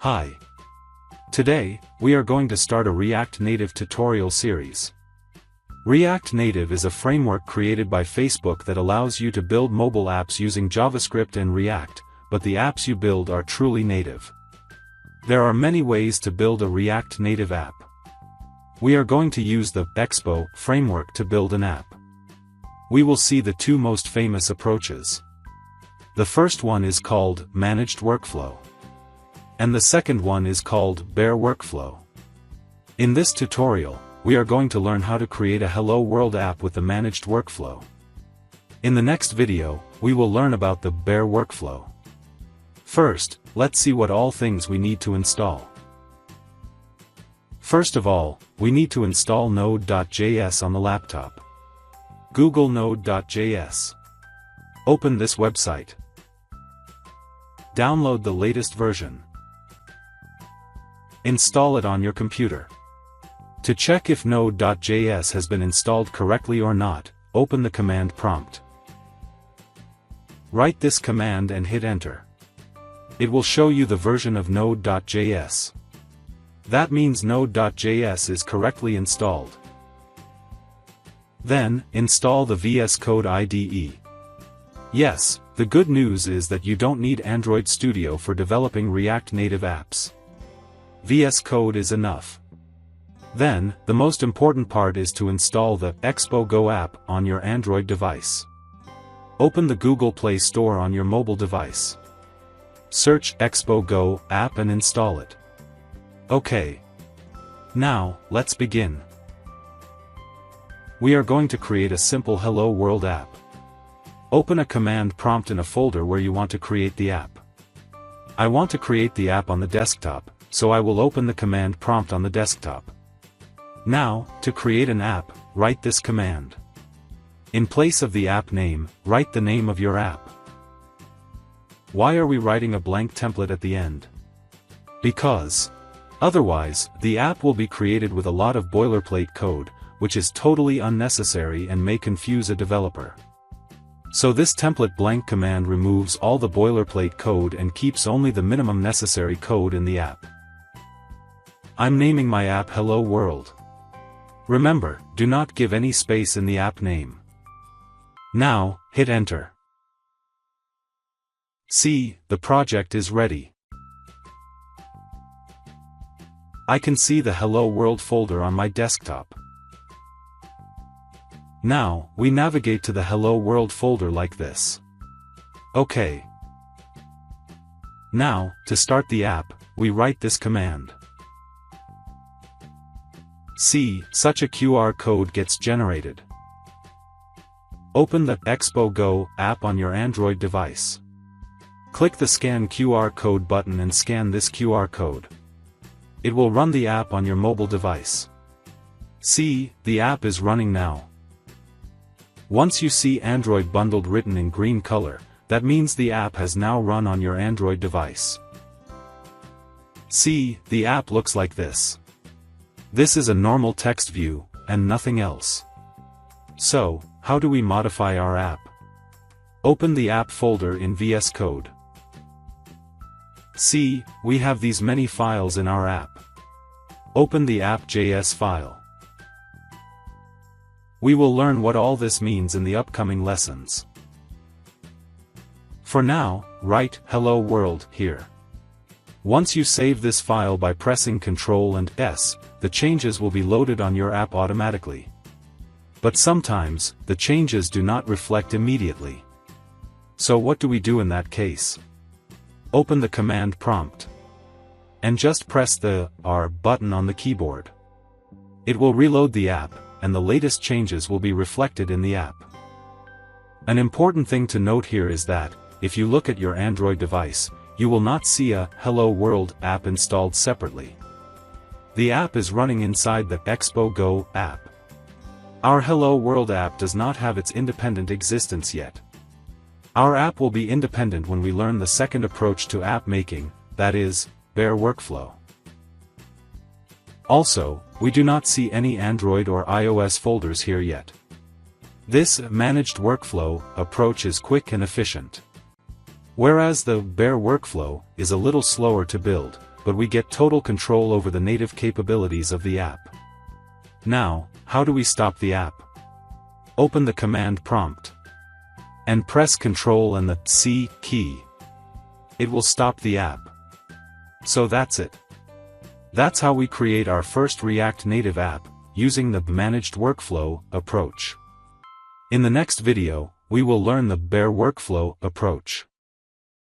Hi. Today, we are going to start a React Native tutorial series. React Native is a framework created by Facebook that allows you to build mobile apps using JavaScript and React, but the apps you build are truly native. There are many ways to build a React Native app. We are going to use the Expo framework to build an app. We will see the two most famous approaches. The first one is called Managed Workflow. And the second one is called Bare Workflow. In this tutorial, we are going to learn how to create a Hello World app with the Managed Workflow. In the next video, we will learn about the Bare Workflow. First, let's see what all things we need to install. First of all, we need to install Node.js on the laptop. Google Node.js. Open this website. Download the latest version. Install it on your computer. To check if Node.js has been installed correctly or not, open the command prompt. Write this command and hit enter. It will show you the version of Node.js. That means Node.js is correctly installed. Then, install the VS Code IDE. Yes, the good news is that you don't need Android Studio for developing React Native apps. VS Code is enough. Then, the most important part is to install the Expo Go app on your Android device. Open the Google Play Store on your mobile device. Search Expo Go app and install it. Okay. Now, let's begin. We are going to create a simple Hello World app. Open a command prompt in a folder where you want to create the app. I want to create the app on the desktop, so I will open the command prompt on the desktop. Now, to create an app, write this command. In place of the app name, write the name of your app. Why are we writing a blank template at the end? Because otherwise, the app will be created with a lot of boilerplate code, which is totally unnecessary and may confuse a developer. So this template blank command removes all the boilerplate code and keeps only the minimum necessary code in the app. I'm naming my app Hello World. Remember, do not give any space in the app name. Now, hit enter. See, the project is ready. I can see the Hello World folder on my desktop. Now, we navigate to the Hello World folder like this. Okay. Now, to start the app, we write this command. See, such a QR code gets generated. Open the Expo Go app on your Android device. Click the Scan QR code button and scan this QR code. It will run the app on your mobile device. See, the app is running now. Once you see Android bundled written in green color, that means the app has now run on your Android device. See, the app looks like this. This is a normal text view, and nothing else. So, how do we modify our app? Open the app folder in VS Code. See, we have these many files in our app. Open the app.js file. We will learn what all this means in the upcoming lessons. For now, write Hello World here. Once you save this file by pressing Ctrl and S, the changes will be loaded on your app automatically. But sometimes, the changes do not reflect immediately. So what do we do in that case? Open the command prompt. And just press the R button on the keyboard. It will reload the app, and the latest changes will be reflected in the app. An important thing to note here is that, if you look at your Android device, you will not see a Hello World app installed separately. The app is running inside the Expo Go app. Our Hello World app does not have its independent existence yet. Our app will be independent when we learn the second approach to app making, that is, Bare Workflow. Also, we do not see any Android or iOS folders here yet. This Managed Workflow approach is quick and efficient. Whereas the Bare Workflow is a little slower to build, but we get total control over the native capabilities of the app. Now, how do we stop the app? Open the command prompt and press Ctrl and the C key. It will stop the app. So that's it. That's how we create our first React Native app, using the Managed Workflow approach. In the next video, we will learn the Bare Workflow approach.